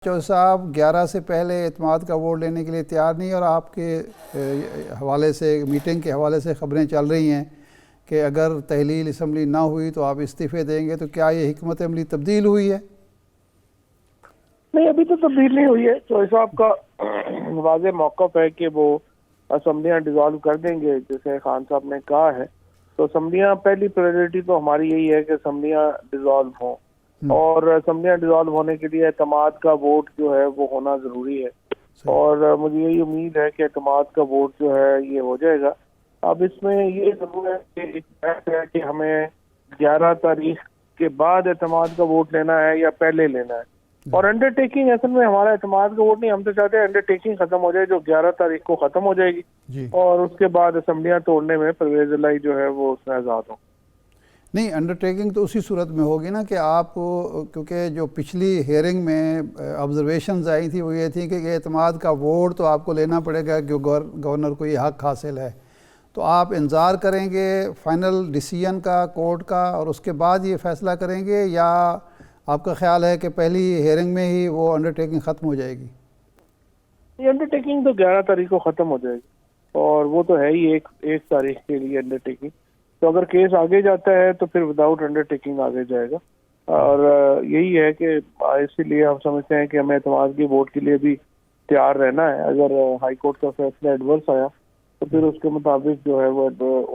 چودھری صاحب 11 سے پہلے اعتماد کا ووٹ لینے کے لیے تیار نہیں، اور آپ کے حوالے سے میٹنگ کے حوالے سے خبریں چل رہی ہیں کہ اگر تحلیل اسمبلی نہ ہوئی تو آپ استعفے دیں گے، تو کیا یہ حکمت عملی تبدیل ہوئی ہے؟ نہیں، ابھی تو تبدیل نہیں ہوئی ہے۔ چودھری صاحب کا واضح موقف ہے کہ وہ اسمبلیاں ڈیزالو کر دیں گے جیسے خان صاحب نے کہا ہے۔ تو اسمبلیاں پہلی پریورٹی تو ہماری یہی ہے کہ اسمبلیاں ڈیزالو ہوں، اور اسمبلیاں ڈیزالو ہونے کے لیے اعتماد کا ووٹ جو ہے وہ ہونا ضروری ہے، اور مجھے یہی امید ہے کہ اعتماد کا ووٹ جو ہے یہ ہو جائے گا۔ اب اس میں یہ ضرور ہے کہ ایک بحث ہے کہ ہمیں 11 تاریخ کے بعد اعتماد کا ووٹ لینا ہے یا پہلے لینا ہے، اور انڈر ٹیکنگ اصل میں ہمارا اعتماد کا ووٹ نہیں، ہم تو چاہتے ہیں انڈر ٹیکنگ ختم ہو جائے جو 11 تاریخ کو ختم ہو جائے گی، اور اس کے بعد اسمبلیاں توڑنے میں پرویز الہی جو ہے وہ اس میں آزاد ہوں۔ نہیں، انڈر ٹیکنگ تو اسی صورت میں ہوگی نا کہ آپ، کیونکہ جو پچھلی ہیئرنگ میں آبزرویشنز آئی تھی وہ یہ تھی کہ اعتماد کا ووٹ تو آپ کو لینا پڑے گا کہ گورنر کو یہ حق حاصل ہے، تو آپ انتظار کریں گے فائنل ڈیسیژن کا کورٹ کا اور اس کے بعد یہ فیصلہ کریں گے، یا آپ کا خیال ہے کہ پہلی ہیئرنگ میں ہی وہ انڈر ٹیکنگ ختم ہو جائے گی؟ یہ انڈر ٹیکنگ تو 11 تاریخ کو ختم ہو جائے گی، اور وہ تو ہے ہی ایک تاریخ کے لیے انڈر ٹیکنگ۔ تو اگر کیس آگے جاتا ہے تو پھر وداؤٹ انڈر ٹیکنگ آگے جائے گا، اور یہی ہے کہ اسی لیے ہم سمجھتے ہیں کہ ہمیں اعتماد کے ووٹ کے لیے بھی تیار رہنا ہے۔ اگر ہائی کورٹ کا فیصلہ ایڈورس آیا تو پھر اس کے مطابق جو ہے وہ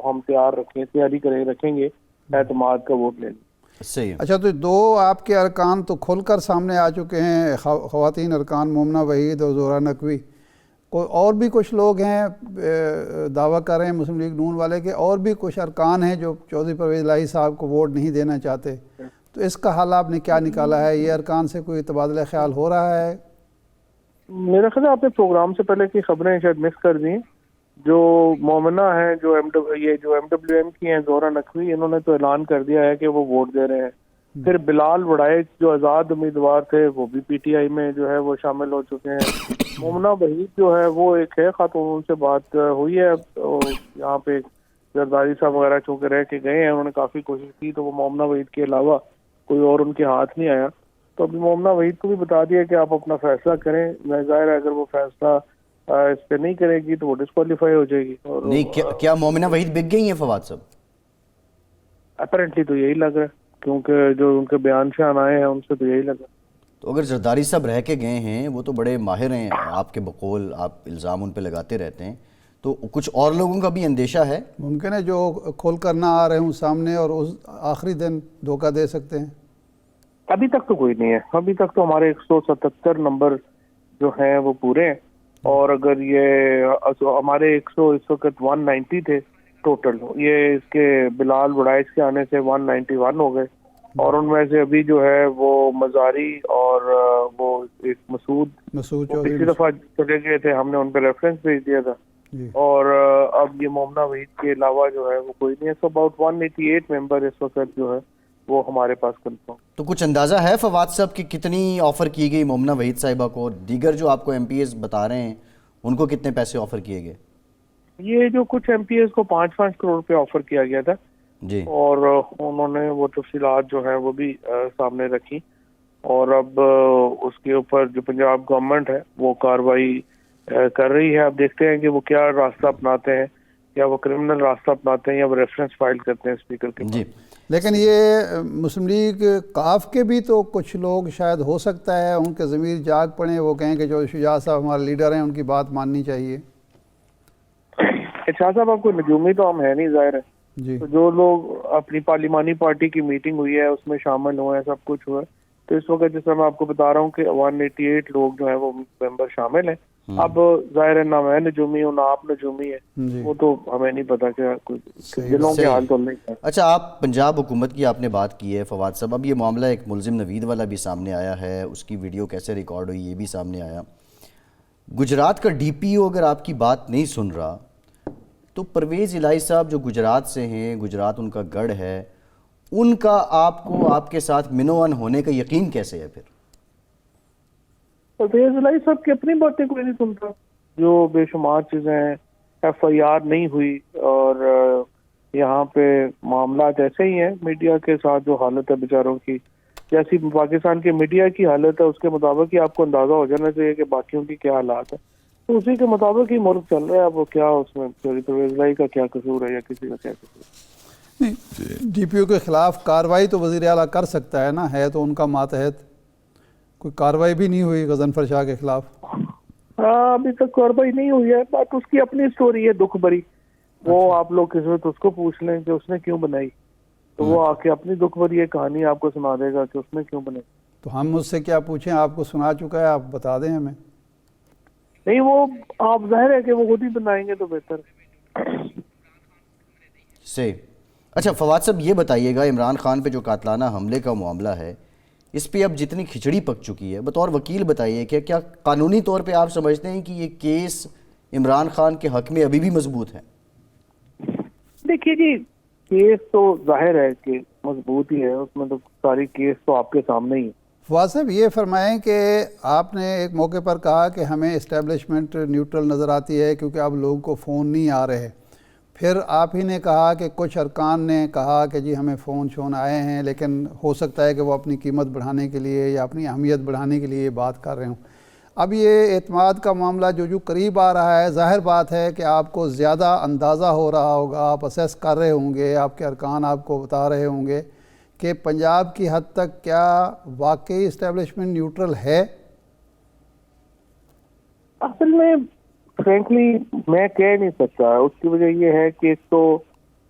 ہم تیاری رکھیں گے اعتماد کا ووٹ لینے۔ صحیح۔ اچھا، تو دو آپ کے ارکان تو کھل کر سامنے آ چکے ہیں، خواتین ارکان مومنہ وحید اور زہرہ نقوی۔ اور بھی کچھ لوگ ہیں دعویٰ کر رہے ہیں مسلم لیگ نون والے کے، اور بھی کچھ ارکان ہیں جو چودھری پرویز الہی صاحب کو ووٹ نہیں دینا چاہتے، تو اس کا حل آپ نے کیا نکالا ہے؟ یہ ارکان سے کوئی تبادلہ خیال ہو رہا ہے؟ میرا خیال ہے آپ نے پروگرام سے پہلے کی خبریں شاید مس کر دی۔ جو مومنہ ہیں، جو ایم ڈبلیو ایم کی ہیں، زہرہ نقوی، انہوں نے تو اعلان کر دیا ہے کہ وہ ووٹ دے رہے ہیں۔ پھر بلال وڑائچ جو آزاد امیدوار تھے وہ بھی پی ٹی آئی میں جو ہے وہ شامل ہو چکے ہیں۔ مومنہ وحید جو ہے وہ ایک ہے خاتون، ان سے بات ہوئی ہے، یہاں پہ زرداری صاحب وغیرہ چونکہ رہ کے گئے ہیں، انہوں نے کافی کوشش کی تو وہ مومنہ وحید کے علاوہ کوئی اور ان کے ہاتھ نہیں آیا۔ تو ابھی مومنہ وحید کو بھی بتا دیا کہ آپ اپنا فیصلہ کریں، ظاہر ہے اگر وہ فیصلہ اس پہ نہیں کرے گی تو وہ ڈسکوالیفائی ہو جائے گی۔ نہیں، کیا مومنہ وحید بک گئی ہیں فواد صاحب؟ اپیرنٹلی تو یہی لگ رہا ہے، کیونکہ جو ان کے بیان سے آئے ہیں ان سے تو یہی لگ رہا ہے۔ تو اگر زرداری صاحب رہ کے گئے ہیں، وہ تو بڑے ماہر ہیں آپ کے بقول، آپ الزام ان پہ لگاتے رہتے ہیں، تو کچھ اور لوگوں کا بھی اندیشہ ہے؟ ممکن ہے جو کھول کر نہ آ رہے ہوں سامنے اور اس آخری دن دھوکہ دے سکتے ہیں۔ ابھی تک تو کوئی نہیں ہے، ابھی تک تو ہمارے 177 نمبر جو ہیں وہ پورے ہیں، اور اگر یہ ہمارے 100 اس وقت 190 تھے ٹوٹل، یہ اس کے بلال وڑائچ کے آنے سے 191 ہو گئے، اور ان میں سے ابھی جو ہے وہ مزاری اور وہ ایک مسعود پچھلی دفعہ چلے گئے تھے، ہم نے ان پہ ریفرنس بھیج دیا تھا، اور اب یہ مومنہ وحید کے علاوہ جو ہے وہ کوئی نہیں ہے۔ سو اباؤٹ 188 ممبر اس وقت جو ہے وہ ہمارے پاس کنفرم۔ تو کچھ اندازہ ہے فواد صاحب کہ کتنی آفر کی گئی مومنہ وحید صاحبہ کو، دیگر جو آپ کو ایم پی ایز بتا رہے ہیں ان کو کتنے پیسے آفر کیے گئے؟ یہ جو کچھ ایم پی ایز کو 5 کروڑ روپے آفر کیا گیا تھا جی، اور انہوں نے وہ تفصیلات جو ہیں وہ بھی سامنے رکھی، اور اب اس کے اوپر جو پنجاب گورنمنٹ ہے وہ کارروائی کر رہی ہے۔ اب دیکھتے ہیں کہ وہ کیا راستہ اپناتے ہیں، یا وہ کرمنل راستہ اپناتے ہیں یا وہ ریفرنس فائل کرتے ہیں اسپیکر کے جی۔ لیکن یہ مسلم لیگ کاف کے بھی تو کچھ لوگ شاید ہو سکتا ہے ان کے ضمیر جاگ پڑیں، وہ کہیں کہ جو شجاع صاحب ہمارے لیڈر ہیں ان کی بات ماننی چاہیے۔ شاہ صاحب آپ کو نجومی تو ہم ہے نہیں، ظاہر ہے جی، تو جو لوگ اپنی پارلیمانی پارٹی کی میٹنگ ہوئی ہے اس میں شامل ہوئے ہیں، سب کچھ ہوا ہے، تو اس وقت جس طرح میں آپ کو بتا رہا ہوں کہ 188 لوگ جو ہیں وہ ممبر شامل ہیں۔ اب ظاہر ہے نہ میں نجومی ہوں نہ آپ نجومی ہے، وہ تو ہمیں نہیں پتا کہ دلوں کے حال تو نہیں ہے۔ اچھا، آپ پنجاب حکومت کی آپ نے بات کی ہے فواد صاحب، اب یہ معاملہ ایک ملزم نوید والا بھی سامنے آیا ہے، اس کی ویڈیو کیسے ریکارڈ ہوئی یہ بھی سامنے آیا۔ گجرات کا ڈی پی او اگر آپ کی بات نہیں سن رہا تو پرویز الہی صاحب جو گجرات سے ہیں، گجرات ان کا گڑھ ہے، ان کا آپ کو آپ کے ساتھ منوان ہونے کا یقین کیسے ہے پھر؟ پرویز الہی صاحب کی اپنی باتیں کوئی نہیں سنتا، جو بے شمار چیزیں ایف آئی آر نہیں ہوئی، اور یہاں پہ معاملات ایسے ہی ہیں، میڈیا کے ساتھ جو حالت ہے بیچاروں کی جیسی پاکستان کے میڈیا کی حالت ہے اس کے مطابق ہی آپ کو اندازہ ہو جانا چاہیے کہ باقیوں کی کیا حالات ہے. تو اسی کے مطابق ہی ملک چل رہا ہے. اب وہ کیا اس میں پرویز الہی کا کیا قصور ہے یا کسی کا کیا قصور ہے. ڈی پی او کے خلاف کارروائی تو وزیر اعلیٰ کر سکتا ہے نا, ہے تو ان کا ماتحت. کوئی کارروائی بھی نہیں ہوئی غضنفر شاہ کے خلاف. ہاں ابھی تک کارروائی نہیں ہوئی ہے. بات اس کی اپنی سٹوری ہے دکھ بھری. وہ آپ لوگ کس وقت اس کو پوچھ لیں کہ اس نے کیوں بنائی, تو وہ آ کے اپنی دکھ بھری یہ کہانی آپ کو سنا دے گا کہ اس نے کیوں بنائی. تو ہم اس سے کیا پوچھیں, آپ کو سنا چکا ہے, آپ بتا دیں ہمیں. نہیں وہ آپ ظاہر ہے کہ وہ خود ہی بنائیں گے تو بہتر سے. اچھا فواد صاحب یہ بتائیے گا, عمران خان پہ جو قاتلانہ حملے کا معاملہ ہے اس پہ اب جتنی کھچڑی پک چکی ہے, بطور وکیل بتائیے کہ کیا قانونی طور پہ آپ سمجھتے ہیں کہ یہ کیس عمران خان کے حق میں ابھی بھی مضبوط ہے؟ دیکھیے جی کیس تو ظاہر ہے کہ مضبوط ہی ہے, اس میں تو ساری کیس تو آپ کے سامنے ہی ہے. فواد صاحب یہ فرمائیں کہ آپ نے ایک موقع پر کہا کہ ہمیں اسٹیبلشمنٹ نیوٹرل نظر آتی ہے کیونکہ اب لوگوں کو فون نہیں آ رہے. پھر آپ ہی نے کہا کہ کچھ ارکان نے کہا کہ جی ہمیں فون شون آئے ہیں, لیکن ہو سکتا ہے کہ وہ اپنی قیمت بڑھانے کے لیے یا اپنی اہمیت بڑھانے کے لیے یہ بات کر رہے ہوں. اب یہ اعتماد کا معاملہ جو قریب آ رہا ہے, ظاہر بات ہے کہ آپ کو زیادہ اندازہ ہو رہا ہوگا, آپ اسیس کر رہے ہوں گے, آپ کے ارکان آپ کو بتا رہے ہوں گے کہ پنجاب کی حد تک کیا واقعی اسٹیبلشمنٹ نیوٹرل ہے. اصل میں فرینکلی میں کہہ نہیں سکتا. اس کی وجہ یہ ہے کہ ایک تو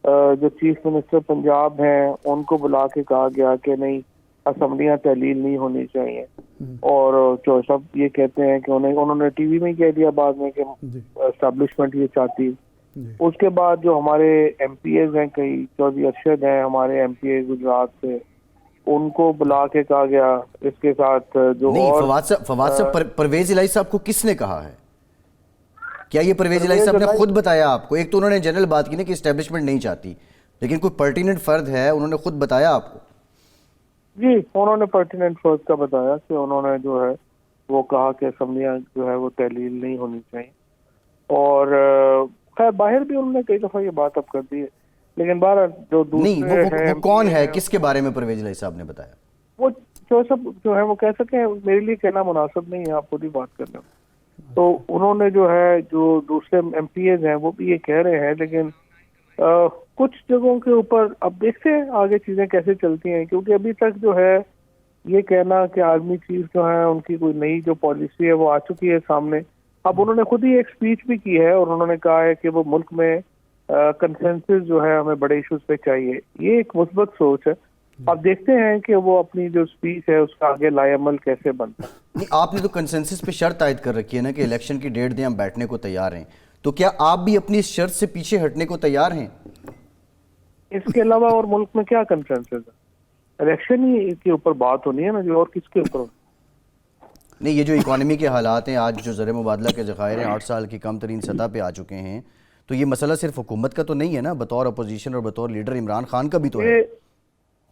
جو چیف منسٹر پنجاب ہیں ان کو بلا کے کہا گیا کہ نہیں اسمبلیاں تحلیل نہیں ہونی چاہیے, اور جو سب یہ کہتے ہیں کہ انہوں نے ٹی وی میں کہہ دیا بعد میں کہ اسٹیبلشمنٹ یہ چاہتی. اس کے بعد جو ہمارے ایم پی ایز ہیں, کئی چودھری ارشد ہیں ہمارے ایم پی اے گجرات سے, ان کو بلا کے کہا گیا. اس کے ساتھ جو نہیں اور فواد صاحب پرویز الہی صاحب کو کس نے کہا ہے؟ کیا یہ پرویز الہی صاحب نے خود بتایا آپ کو؟ ایک تو انہوں نے جنرل بات کی نا کہ اسٹیبلشمنٹ نہیں چاہتی, لیکن کوئی پرٹیننٹ فرد ہے انہوں نے خود بتایا آپ کو؟ جی انہوں نے پرٹیننٹ فرد کا بتایا کہ انہوں نے جو ہے وہ کہا کہ اسمبلیاں جو ہے وہ تحلیل نہیں ہونی چاہیے. اور خیر باہر بھی انہوں نے کئی دفعہ یہ بات اب کر دی ہے, لیکن بہرحال جو دوسرے نہیں وہ کون ہے, کس کے بارے میں پرویز الہی صاحب نے بتایا؟ وہ جو سب جو ہے وہ کہہ سکیں, میرے لیے کہنا مناسب نہیں ہے, آپ خود ہی بات کر لیں. تو انہوں نے جو ہے جو دوسرے ایم پی ایز ہیں وہ بھی یہ کہہ رہے ہیں, لیکن کچھ جگہوں کے اوپر اب دیکھتے ہیں آگے چیزیں کیسے چلتی ہیں, کیونکہ ابھی تک جو ہے یہ کہنا کہ آرمی چیف جو ہیں ان کی کوئی نئی جو پالیسی ہے وہ آ چکی ہے سامنے. اب انہوں نے خود ہی ایک سپیچ بھی کی ہے اور انہوں نے کہا ہے کہ وہ ملک میں کنسنسس جو ہے ہمیں بڑے ایشوز پہ چاہیے. یہ ایک مثبت سوچ ہے. اب دیکھتے ہیں کہ وہ اپنی جو سپیچ ہے اس کا آگے لائے عمل کیسے بنتا ہے. نہیں آپ نے تو کنسنسس پہ شرط عائد کر رکھی ہے نا کہ الیکشن کی ڈیٹ دیں ہم بیٹھنے کو تیار ہیں, تو کیا آپ بھی اپنی اس شرط سے پیچھے ہٹنے کو تیار ہیں؟ اس کے علاوہ اور ملک میں کیا کنسنسس ہے؟ الیکشن ہی کے اوپر بات ہونی ہے نا, جو اور کس کے اوپر؟ نہیں یہ جو اکانومی کے حالات ہیں, آج جو زر مبادلہ کے ذخائر ہیں 8 سال کی کم ترین سطح پہ آ چکے ہیں, تو یہ مسئلہ صرف حکومت کا تو نہیں ہے نا, بطور اپوزیشن اور بطور لیڈر عمران خان کا بھی تو ہے.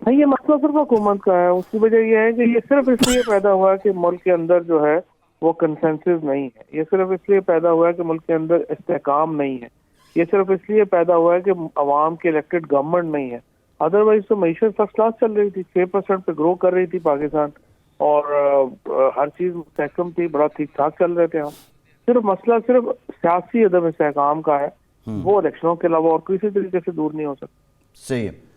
نہیں یہ مسئلہ صرف حکومت کا ہے. اس کی وجہ یہ ہے کہ یہ صرف اس لیے پیدا ہوا کہ ملک کے اندر جو ہے وہ کنسنسس نہیں ہے. یہ صرف اس لیے پیدا ہوا ہے کہ ملک کے اندر استحکام نہیں ہے. یہ صرف اس لیے پیدا ہوا ہے کہ عوام کی الیکٹڈ گورنمنٹ نہیں ہے. ادروائز تو معیشت فرسٹ کلاس چل رہی تھی, 6% پہ گرو کر رہی تھی پاکستان, اور ہر چیز مستحکم تھی, بڑا ٹھیک ٹھاک چل رہے تھے ہم. صرف مسئلہ صرف سیاسی عدم استحکام کا ہے, وہ الیکشنوں کے علاوہ اور کسی طریقے سے دور نہیں ہو سکتا. صحیح ہے.